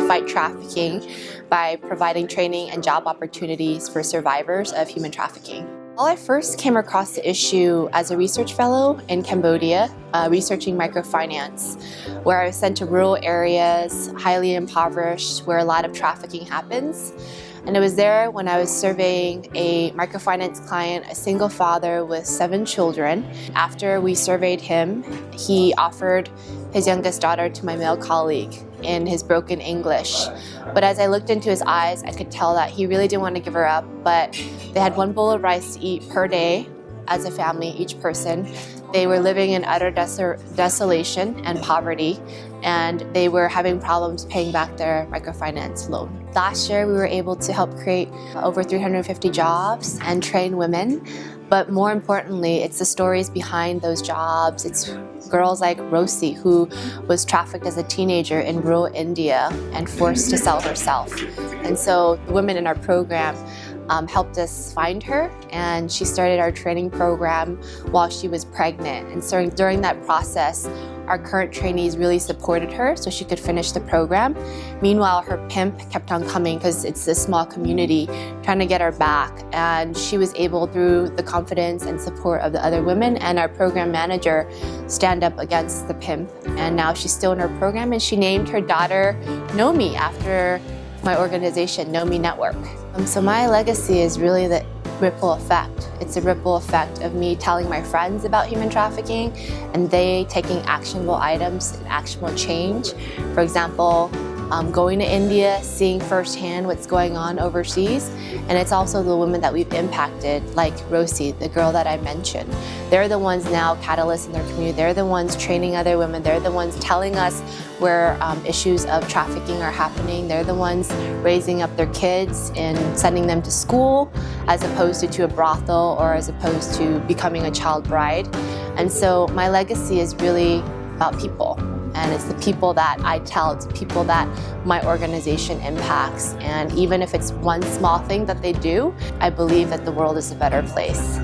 fight trafficking by providing training and job opportunities for survivors of human trafficking. Well, I first came across the issue as a research fellow in Cambodia, researching microfinance, where I was sent to rural areas, highly impoverished, where a lot of trafficking happens. And it was there when I was surveying a microfinance client, a single father with 7 children. After we surveyed him, he offered his youngest daughter to my male colleague in his broken English. But as I looked into his eyes, I could tell that he really didn't want to give her up, but they had 1 bowl of rice to eat per day as a family, each person. They were living in utter desolation and poverty, and they were having problems paying back their microfinance loan. Last year, we were able to help create over 350 jobs and train women. But more importantly, it's the stories behind those jobs. It's girls like Rosie, who was trafficked as a teenager in rural India and forced to sell herself. And so the women in our program helped us find her, and she started our training program while she was pregnant. And so during that process, our current trainees really supported her so she could finish the program. Meanwhile, her pimp kept on coming because it's a small community, trying to get her back. And she was able, through the confidence and support of the other women and our program manager, stand up against the pimp. And now she's still in her program, and she named her daughter Nomi after my organization, Nomi Network. So my legacy is really the ripple effect. It's a ripple effect of me telling my friends about human trafficking and they taking actionable items and actionable change. For example, going to India, seeing firsthand what's going on overseas. And it's also the women that we've impacted, like Rosie, the girl that I mentioned. They're the ones now catalysts in their community. They're the ones training other women. They're the ones telling us where issues of trafficking are happening. They're the ones raising up their kids and sending them to school as opposed to a brothel or as opposed to becoming a child bride. And so my legacy is really about people. And it's the people that I tell, it's the people that my organization impacts. And even if it's one small thing that they do, I believe that the world is a better place.